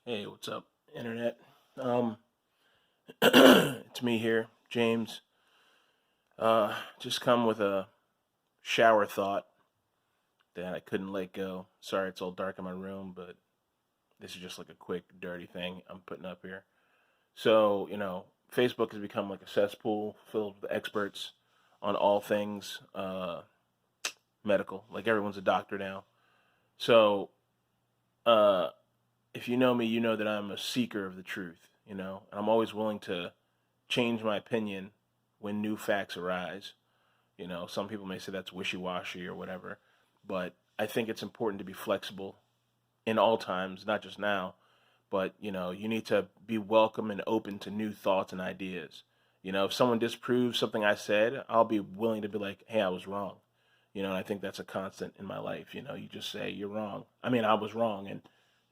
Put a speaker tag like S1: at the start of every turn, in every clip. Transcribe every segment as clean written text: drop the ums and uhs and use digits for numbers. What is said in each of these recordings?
S1: Hey, what's up, internet? Um, it's me here, James. Just come with a shower thought that I couldn't let go. Sorry, it's all dark in my room, but this is just like a quick, dirty thing I'm putting up here. So, Facebook has become like a cesspool filled with experts on all things medical. Like everyone's a doctor now. So, uh, if you know me, you know that I'm a seeker of the truth, and I'm always willing to change my opinion when new facts arise. Some people may say that's wishy washy or whatever, but I think it's important to be flexible in all times, not just now. But you need to be welcome and open to new thoughts and ideas. If someone disproves something I said, I'll be willing to be like, "Hey, I was wrong." And I think that's a constant in my life. You just say you're wrong. I mean, I was wrong, and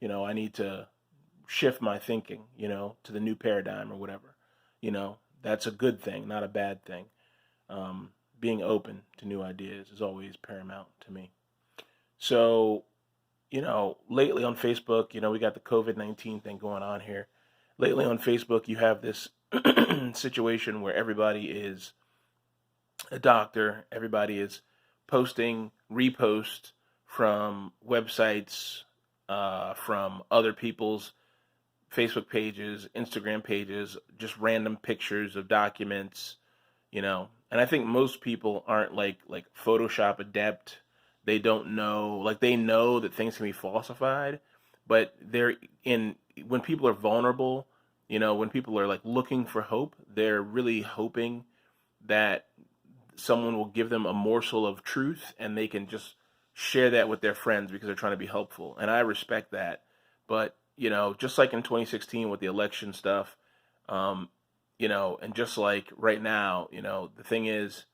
S1: I need to shift my thinking, to the new paradigm or whatever. That's a good thing, not a bad thing. Being open to new ideas is always paramount to me. So, lately on Facebook, we got the COVID-19 thing going on here. Lately on Facebook, you have this situation where everybody is a doctor, everybody is posting reposts from websites, from other people's Facebook pages, Instagram pages, just random pictures of documents, And I think most people aren't like Photoshop adept. They don't know, like they know that things can be falsified, but they're in when people are vulnerable, when people are like looking for hope, they're really hoping that someone will give them a morsel of truth and they can just share that with their friends because they're trying to be helpful. And I respect that. But, just like in 2016 with the election stuff, um, and just like right now, the thing is,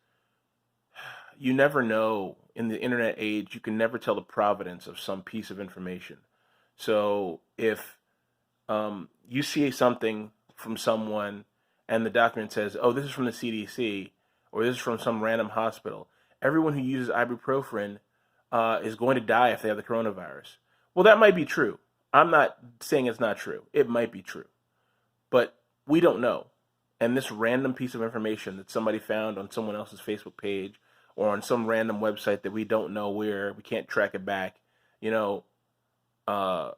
S1: you never know in the internet age, you can never tell the provenance of some piece of information. So if you see something from someone and the document says, oh, this is from the CDC or this is from some random hospital, everyone who uses ibuprofen is going to die if they have the coronavirus. Well, that might be true. I'm not saying it's not true. It might be true. But we don't know. And this random piece of information that somebody found on someone else's Facebook page or on some random website that we don't know where, we can't track it back, uh,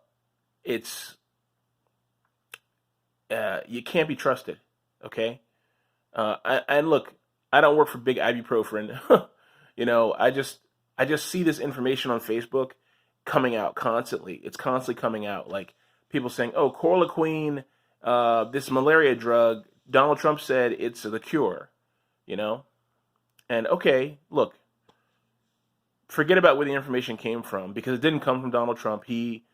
S1: it's you can't be trusted. Okay, and look, I don't work for big ibuprofen. I just see this information on Facebook coming out constantly. It's constantly coming out, like people saying, "Oh, chloroquine, this malaria drug." Donald Trump said it's the cure. You know, and okay, look, forget about where the information came from because it didn't come from Donald Trump. He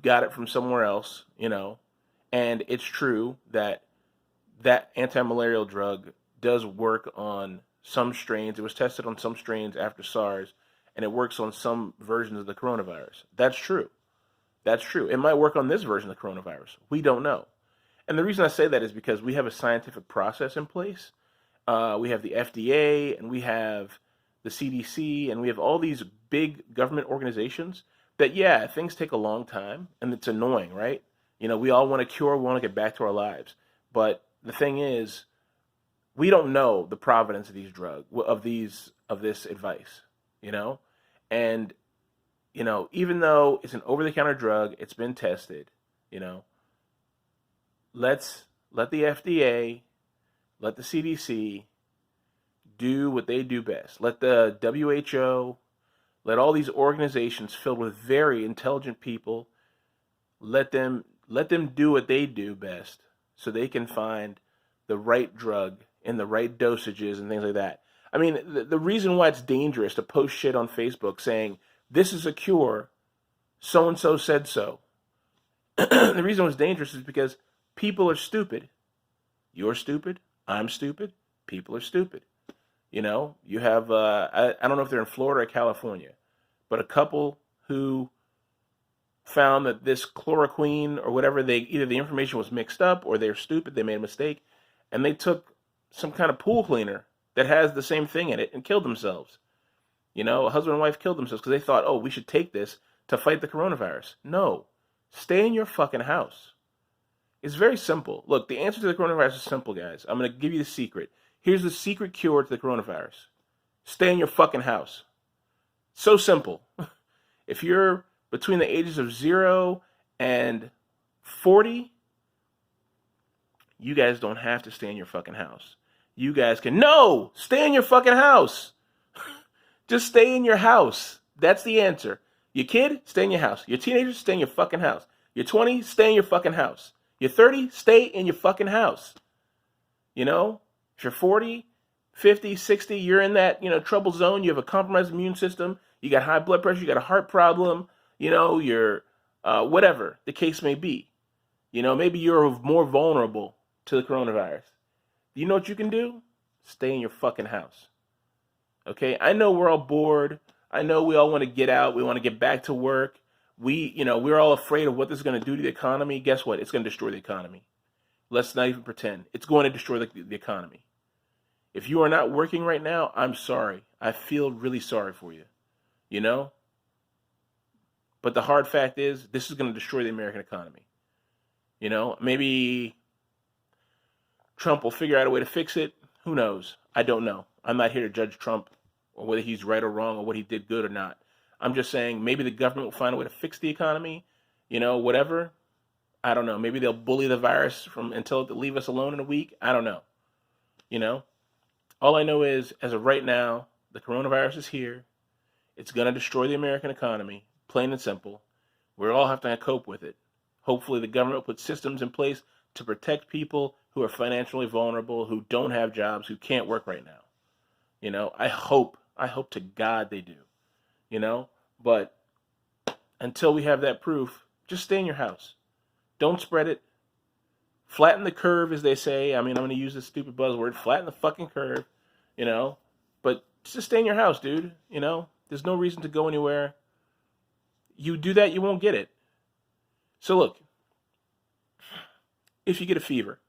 S1: got it from somewhere else. And it's true that that anti-malarial drug does work on some strains. It was tested on some strains after SARS, and it works on some versions of the coronavirus. That's true. That's true. It might work on this version of the coronavirus. We don't know. And the reason I say that is because we have a scientific process in place. We have the FDA, and we have the CDC, and we have all these big government organizations that, yeah, things take a long time, and it's annoying, right? We all want to cure, we want to get back to our lives. But the thing is, we don't know the provenance of these of this advice, you know? And, even though it's an over-the-counter drug, it's been tested, you know, let's let the FDA, let the CDC do what they do best. Let the WHO, let all these organizations filled with very intelligent people, let them do what they do best so they can find the right drug in the right dosages and things like that. I mean, the reason why it's dangerous to post shit on Facebook saying, this is a cure, so and so said so. The reason it was dangerous is because people are stupid. You're stupid. I'm stupid. People are stupid. You have, I don't know if they're in Florida or California, but a couple who found that this chloroquine or whatever, either the information was mixed up or they're stupid, they made a mistake, and they took some kind of pool cleaner that has the same thing in it and killed themselves. A husband and wife killed themselves because they thought, oh, we should take this to fight the coronavirus. No, Stay in your fucking house. It's very simple. Look, the answer to the coronavirus is simple, guys. I'm going to give you the secret. Here's the secret cure to the coronavirus. Stay in your fucking house. So simple. If you're between the ages of 0 and 40, you guys don't have to stay in your fucking house. You guys can, no, stay in your fucking house. Just stay in your house. That's the answer. Your kid, stay in your house. Your teenager, stay in your fucking house. You're 20, stay in your fucking house. You're 30, stay in your fucking house. You know, if you're 40, 50, 60, you're in that, trouble zone. You have a compromised immune system. You got high blood pressure. You got a heart problem. You're whatever the case may be. Maybe you're more vulnerable to the coronavirus. You know what you can do? Stay in your fucking house. Okay? I know we're all bored. I know we all want to get out. We want to get back to work. We're all afraid of what this is going to do to the economy. Guess what? It's going to destroy the economy. Let's not even pretend. It's going to destroy the economy. If you are not working right now, I'm sorry. I feel really sorry for you. But the hard fact is, this is going to destroy the American economy. Maybe Trump will figure out a way to fix it. Who knows? I don't know. I'm not here to judge Trump or whether he's right or wrong or what he did good or not. I'm just saying maybe the government will find a way to fix the economy, whatever. I don't know. Maybe they'll bully the virus until they leave us alone in a week. I don't know. All I know is, as of right now, the coronavirus is here. It's going to destroy the American economy, plain and simple. We all have to cope with it. Hopefully the government will put systems in place to protect people who are financially vulnerable, who don't have jobs, who can't work right now. I hope to God they do. But until we have that proof, just stay in your house. Don't spread it. Flatten the curve, as they say. I'm going to use this stupid buzzword. Flatten the fucking curve, But just stay in your house, dude. There's no reason to go anywhere. You do that, you won't get it. So look, if you get a fever,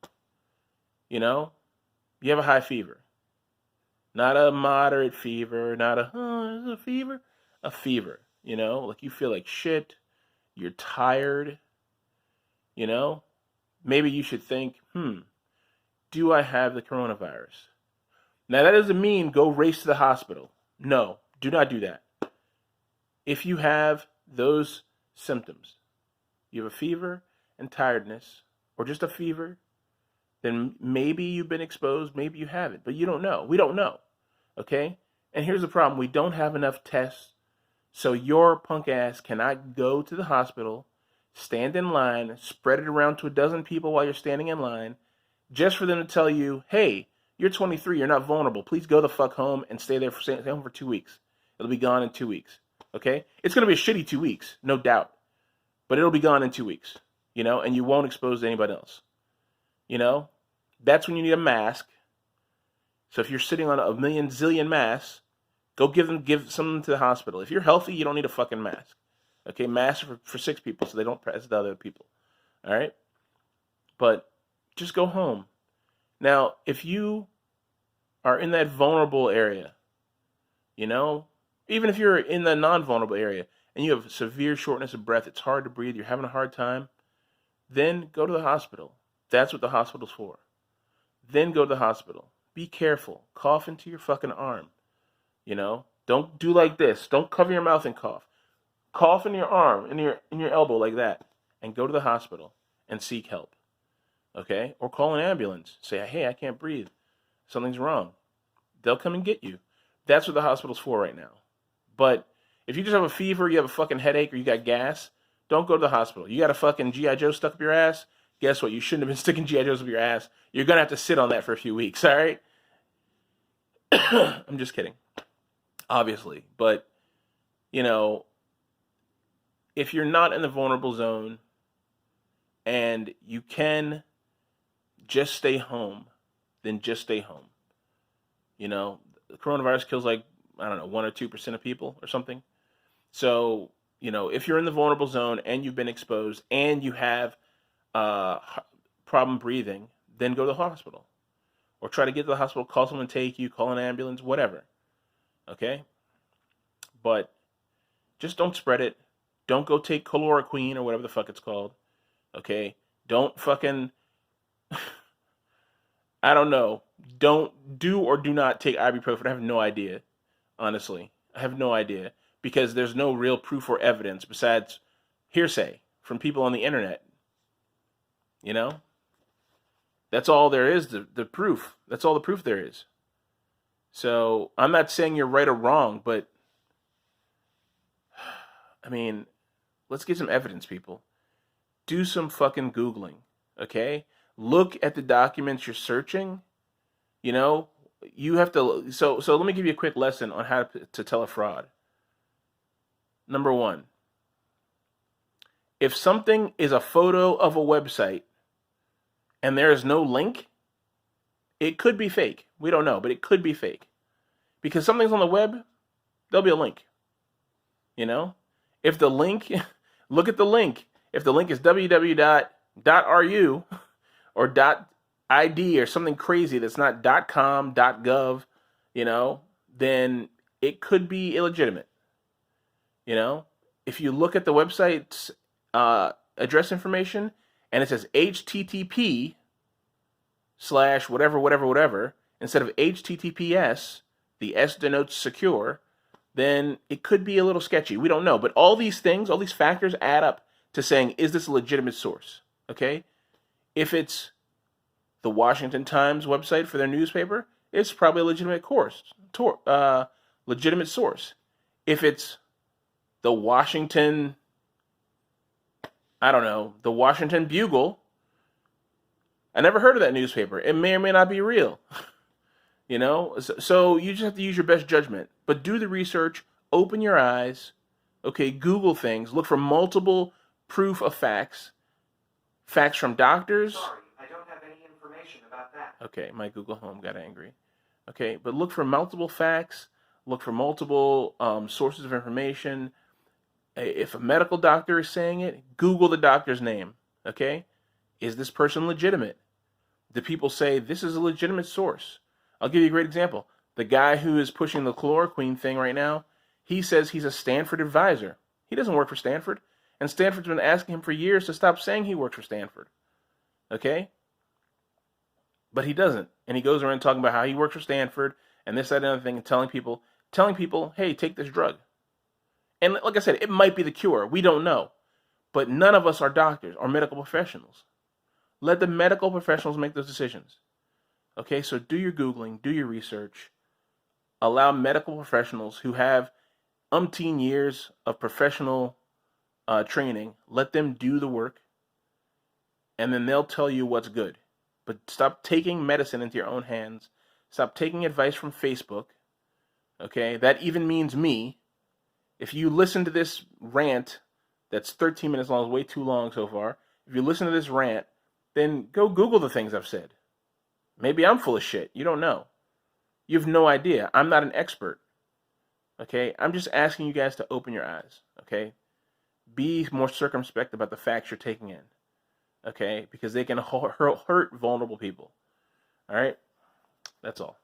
S1: you have a high fever. Not a moderate fever, not a fever. A fever, like you feel like shit. You're tired, Maybe you should think, do I have the coronavirus? Now, that doesn't mean go race to the hospital. No, do not do that. If you have those symptoms, you have a fever and tiredness, or just a fever, then maybe you've been exposed, maybe you haven't, but you don't know. We don't know, okay? And here's the problem. We don't have enough tests, so your punk ass cannot go to the hospital, stand in line, spread it around to a dozen people while you're standing in line, just for them to tell you, hey, you're 23, you're not vulnerable. Please go the fuck home and stay home for 2 weeks. It'll be gone in 2 weeks, okay? It's going to be a shitty 2 weeks, no doubt. But it'll be gone in 2 weeks, and you won't expose to anybody else. That's when you need a mask. So if you're sitting on a million zillion masks, go give some to the hospital. If you're healthy, you don't need a fucking mask. Okay, masks are for 6 people so they don't pass it to other people. All right? But just go home. Now, if you are in that vulnerable area, even if you're in the non-vulnerable area and you have severe shortness of breath, it's hard to breathe, you're having a hard time, then go to the hospital. That's what the hospital's for. Then go to the hospital. Be careful. Cough into your fucking arm. Don't do like this. Don't cover your mouth and cough. Cough in your arm, in your elbow like that, and go to the hospital and seek help. Okay? Or call an ambulance. Say, hey, I can't breathe. Something's wrong. They'll come and get you. That's what the hospital's for right now. But if you just have a fever, you have a fucking headache, or you got gas, don't go to the hospital. You got a fucking G.I. Joe stuck up your ass? Guess what? You shouldn't have been sticking G.I. Joes up your ass. You're going to have to sit on that for a few weeks, all right? I'm just kidding. Obviously. But, if you're not in the vulnerable zone and you can just stay home, then just stay home. The coronavirus kills 1 or 2% of people or something. So, if you're in the vulnerable zone and you've been exposed and you have problem breathing, then go to the hospital. Or try to get to the hospital, call someone to take you, call an ambulance, whatever. Okay? But just don't spread it. Don't go take chloroquine or whatever the fuck it's called. Okay? Don't fucking, I don't know. Don't do or do not take ibuprofen. I have no idea. Honestly, I have no idea because there's no real proof or evidence besides hearsay from people on the internet. You know? That's all there is, the proof. That's all the proof there is. So I'm not saying you're right or wrong, but I mean, let's get some evidence, people. Do some fucking Googling, okay? Look at the documents you're searching. You know, you have to. So let me give you a quick lesson on how to tell a fraud. Number one, if something is a photo of a website and there is no link, it could be fake. We don't know, but it could be fake. Because something's on the web, there'll be a link. You know? If the link, look at the link. If the link is www.ru or .id or something crazy that's not .com, .gov, you know, then it could be illegitimate. You know? If you look at the website's address information and it says HTTP / whatever, instead of HTTPS, the S denotes secure, then it could be a little sketchy. We don't know. But all these things, all these factors add up to saying, is this a legitimate source? Okay? If it's the Washington Times website for their newspaper, it's probably a legitimate legitimate source. If it's the Washington, the Washington Bugle, I never heard of that newspaper. It may or may not be real. You know? So you just have to use your best judgment. But do the research, open your eyes, okay, Google things, look for multiple proof of facts. Facts from doctors.
S2: Sorry, I don't have any information about that.
S1: Okay, my Google Home got angry. Okay, but look for multiple facts, look for multiple sources of information. If a medical doctor is saying it, Google the doctor's name, okay? Is this person legitimate? Do people say this is a legitimate source? I'll give you a great example. The guy who is pushing the chloroquine thing right now, he says he's a Stanford advisor. He doesn't work for Stanford. And Stanford's been asking him for years to stop saying he works for Stanford. Okay? But he doesn't. And he goes around talking about how he works for Stanford and this, that, and other thing, and telling people, hey, take this drug. And like I said, it might be the cure. We don't know. But none of us are doctors or medical professionals. Let the medical professionals make those decisions. Okay, so do your Googling, do your research. Allow medical professionals who have umpteen years of professional training, let them do the work, and then they'll tell you what's good. But stop taking medicine into your own hands. Stop taking advice from Facebook. Okay, that even means me. If you listen to this rant, that's 13 minutes long, is way too long so far. If you listen to this rant, then go Google the things I've said. Maybe I'm full of shit. You don't know. You have no idea. I'm not an expert. Okay? I'm just asking you guys to open your eyes. Okay? Be more circumspect about the facts you're taking in. Okay? Because they can hurt vulnerable people. All right? That's all.